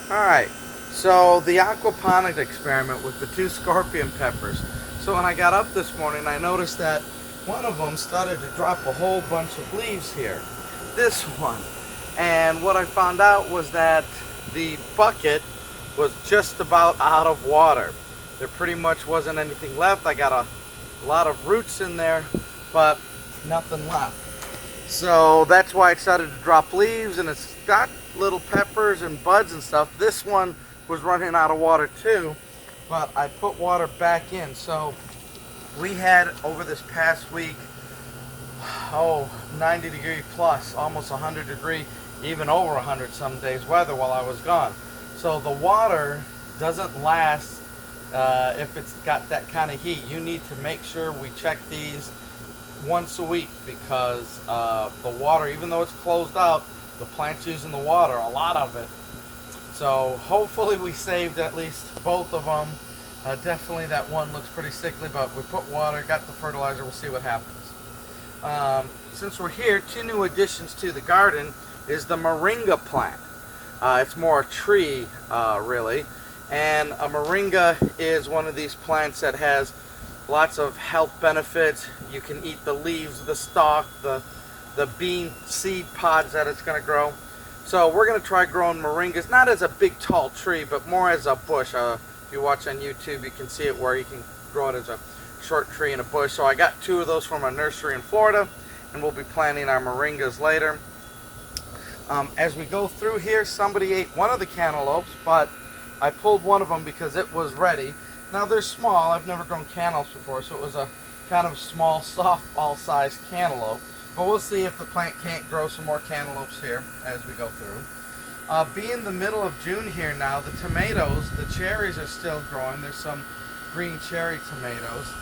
Alright, so the aquaponics experiment with the two scorpion peppers. So when I got up this morning, I noticed that one of them started to drop a whole bunch of leaves here. This one. And what I found out was that the bucket was just about out of water. There pretty much wasn't anything left. I got a lot of roots in there, but nothing left. So that's why it started to drop leaves, and it's got little peppers and buds and stuff. This one was running out of water too, but I put water back in. So we had over this past week, 90-degree plus, almost 100-degree, even over 100 some days weather while I was gone. So the water doesn't last if it's got that kind of heat. You need to make sure we check these once a week because the water, even though it's closed out, the plant's using the water, a lot of it. So hopefully we saved at least both of them. Definitely that one looks pretty sickly, but we put water, got the fertilizer, we'll see what happens. Since we're here, two new additions to the garden is the moringa plant. It's more a tree, really. And a moringa is one of these plants that has lots of health benefits. You can eat the leaves, the stalk, the bean seed pods that it's going to grow. So we're going to try growing moringas, not as a big tall tree, but more as a bush. If you watch on YouTube, you can see it where you can grow it as a short tree in a bush. So I got two of those from a nursery in Florida, and we'll be planting our moringas later. As we go through here, somebody ate one of the cantaloupes, but I pulled one of them because it was ready. Now they're small. I've never grown cantaloupes before, so it was a kind of small, softball-sized cantaloupe. But we'll see if the plant can't grow some more cantaloupes here as we go through. Being the middle of June here now, the tomatoes, the cherries are still growing. There's some green cherry tomatoes.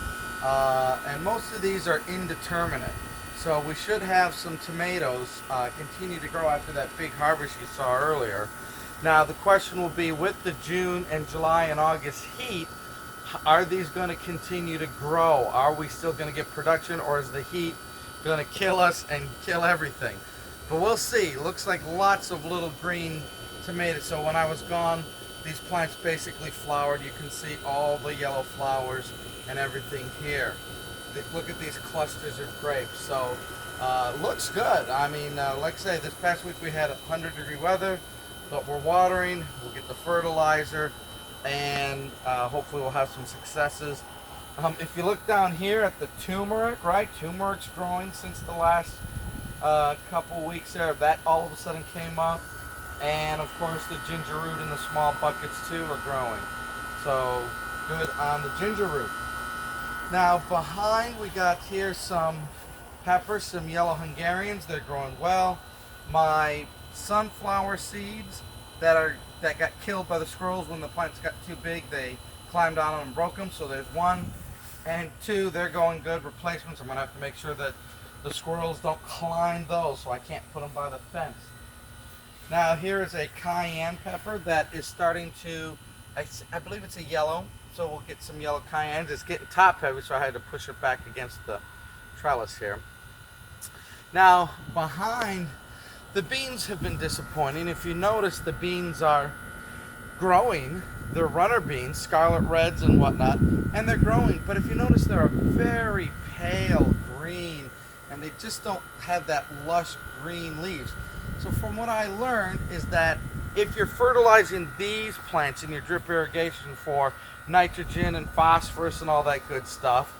And most of these are indeterminate. So we should have some tomatoes continue to grow after that big harvest you saw earlier. Now the question will be, with the June and July and August heat, are these going to continue to grow? Are we still going to get production, or is the heat going to kill us and kill everything? But we'll see. Looks like lots of little green tomatoes. So when I was gone, these plants basically flowered. You can see all the yellow flowers and everything here. Look at these clusters of grapes. So looks good. I mean, like I say, this past week we had 100-degree weather, but we're watering. We'll get the fertilizer, and hopefully we'll have some successes. If you look down here at the turmeric, right? Turmeric's growing since the last couple weeks there. That all of a sudden came up. And of course the ginger root in the small buckets too are growing. So good on the ginger root. Now behind we got here some peppers, some yellow Hungarians. They're growing well. My sunflower seeds that got killed by the squirrels when the plants got too big, they climbed on them and broke them. So there's one. And two, they're going good. Replacements. I'm going to have to make sure that the squirrels don't climb those, so I can't put them by the fence. Now here is a cayenne pepper that is starting to, I believe it's a yellow, so we'll get some yellow cayenne. It's getting top heavy, so I had to push it back against the trellis here. Now behind, the beans have been disappointing. If you notice, the beans are growing. They're runner beans, scarlet reds and whatnot, and they're growing. But if you notice, they're a very pale green, and they just don't have that lush green leaves. So from what I learned is that if you're fertilizing these plants in your drip irrigation for nitrogen and phosphorus and all that good stuff,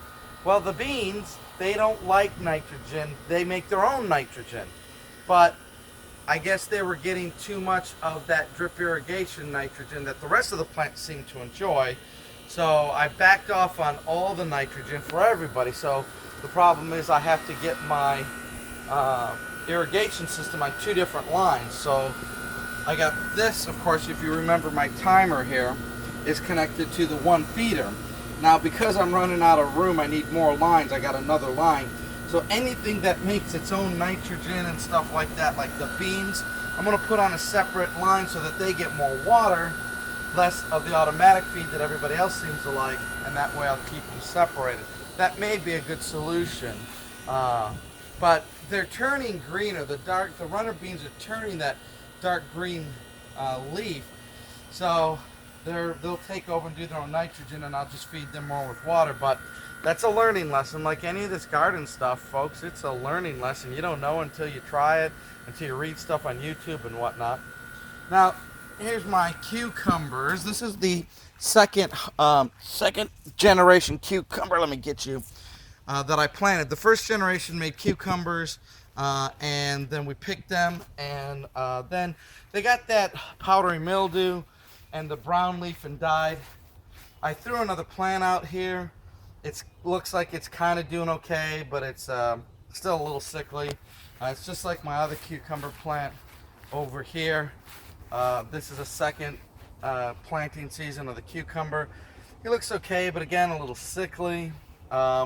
well, the beans, they don't like nitrogen. They make their own nitrogen. But I guess they were getting too much of that drip irrigation nitrogen that the rest of the plants seem to enjoy. So I backed off on all the nitrogen for everybody. So the problem is I have to get my irrigation system on two different lines. So I got this, of course, if you remember, my timer here is connected to the one feeder. Now because I'm running out of room, I need more lines. I got another line. So anything that makes its own nitrogen and stuff like that, like the beans, I'm going to put on a separate line so that they get more water, less of the automatic feed that everybody else seems to like, and that way I'll keep them separated. That may be a good solution. But they're turning greener. The runner beans are turning that dark green leaf. So they'll take over and do their own nitrogen, and I'll just feed them more with water. But that's a learning lesson. Like any of this garden stuff, folks, it's a learning lesson. You don't know until you try it, until you read stuff on YouTube and whatnot. Now, here's my cucumbers. This is the second generation cucumber. Let me get you that I planted. The first generation made cucumbers, and then we picked them, and then they got that powdery mildew and the brown leaf and died. I threw another plant out here. It looks like it's kind of doing okay, but it's still a little sickly. It's just like my other cucumber plant over here. This is a second planting season of the cucumber. It looks okay, but again, a little sickly.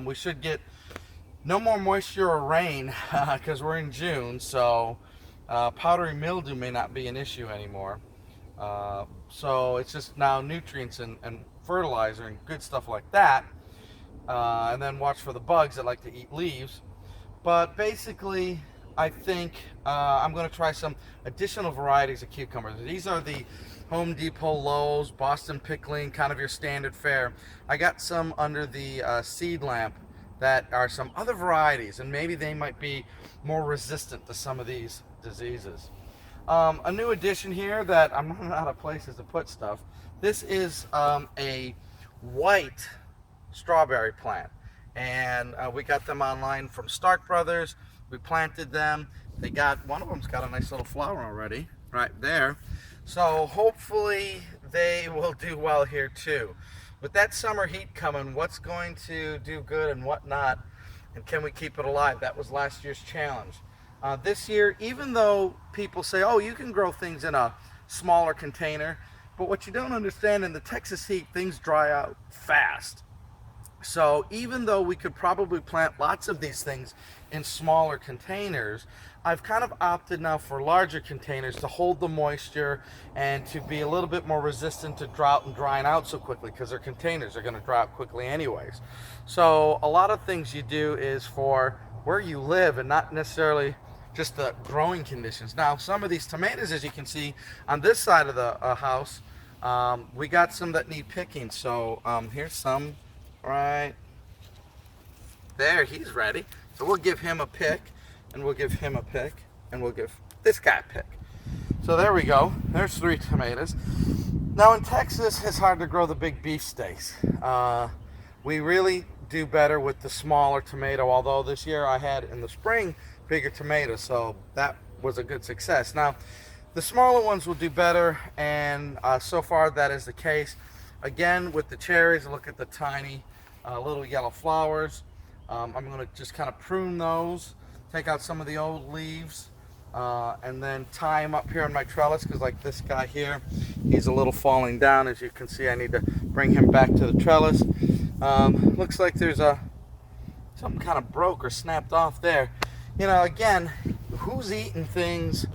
We should get no more moisture or rain because we're in June, so powdery mildew may not be an issue anymore. So it's just now nutrients and fertilizer and good stuff like that. And then watch for the bugs that like to eat leaves. But basically, I think I'm going to try some additional varieties of cucumbers. These are the Home Depot, Lowe's, Boston Pickling, kind of your standard fare. I got some under the seed lamp that are some other varieties, and maybe they might be more resistant to some of these diseases. A new addition here that I'm running out of places to put stuff. This is a white strawberry plant, and we got them online from Stark Brothers. We planted them. They got, one of them's got a nice little flower already right there. So hopefully they will do well here too. With that summer heat coming, what's going to do good and what not, and can we keep it alive? That was last year's challenge. This year, even though people say, oh, you can grow things in a smaller container, but what you don't understand, in the Texas heat, things dry out fast. So even though we could probably plant lots of these things in smaller containers, I've kind of opted now for larger containers to hold the moisture and to be a little bit more resistant to drought and drying out so quickly, because their containers are going to dry out quickly anyways. So a lot of things you do is for where you live and not necessarily just the growing conditions. Now, some of these tomatoes, as you can see on this side of the house, we got some that need picking. So here's some right there. He's ready. So we'll give him a pick, and we'll give him a pick, and we'll give this guy a pick. So there we go. There's 3 tomatoes. Now in Texas, it's hard to grow the big beefsteaks. We really do better with the smaller tomato, although this year I had in the spring bigger tomatoes, so that was a good success. Now the smaller ones will do better, and so far that is the case. Again, with the cherries, look at the tiny little yellow flowers. I'm going to just kind of prune those, take out some of the old leaves, and then tie them up here on my trellis, because like this guy here, he's a little falling down. As you can see, I need to bring him back to the trellis. Looks like there's something kind of broke or snapped off there. You know, again, who's eating things?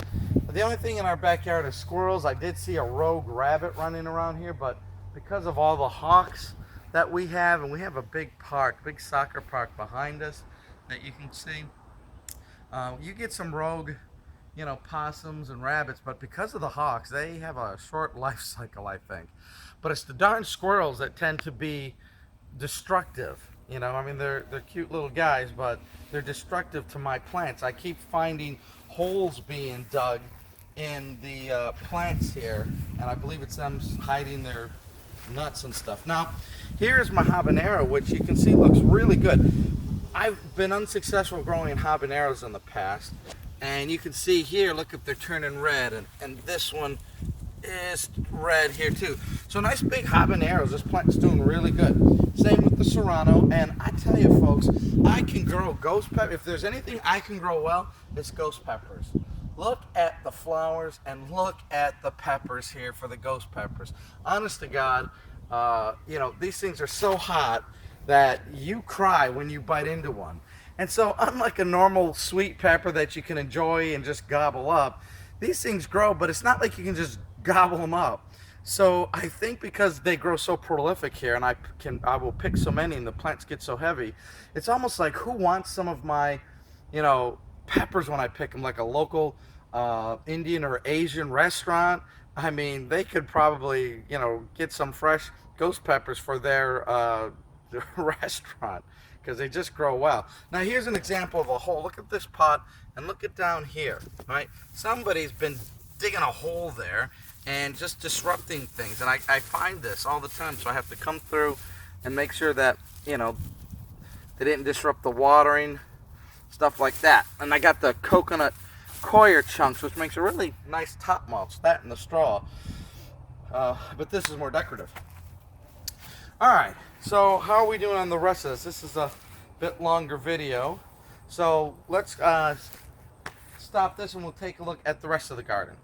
The only thing in our backyard is squirrels. I did see a rogue rabbit running around here, but because of all the hawks that we have, and we have a big park, big soccer park behind us that you can see, you get some rogue, you know, possums and rabbits, but because of the hawks, they have a short life cycle, I think. But it's the darn squirrels that tend to be destructive. You know, I mean, they're cute little guys, but they're destructive to my plants. I keep finding holes being dug in the plants here, and I believe it's them hiding their nuts and stuff. Now, here's my habanero, which you can see looks really good. I've been unsuccessful growing habaneros in the past, and you can see here, look if they're turning red, and this one is red here too. So nice big habaneros. This plant's doing really good. Same with the serrano, and I tell you folks, I can grow ghost pepper. If there's anything I can grow well, it's ghost peppers. Look at the flowers and look at the peppers here for the ghost peppers. Honest to God, you know, these things are so hot that you cry when you bite into one. And so unlike a normal sweet pepper that you can enjoy and just gobble up, these things grow, but it's not like you can just gobble them up. So I think because they grow so prolific here, and I will pick so many and the plants get so heavy, it's almost like, who wants some of my, you know, peppers when I pick them, like a local Indian or Asian restaurant I mean, they could probably, you know, get some fresh ghost peppers for their restaurant because they just grow well. Now, here's an example of a hole. Look at this pot and look at down here, right? Somebody's been digging a hole there and just disrupting things. And I find this all the time, so I have to come through and make sure that, you know, they didn't disrupt the watering, stuff like that. And I got the coconut coir chunks, which makes a really nice top mulch, that and the straw. But this is more decorative. Alright, so how are we doing on the rest of this? This is a bit longer video. So let's stop this and we'll take a look at the rest of the garden.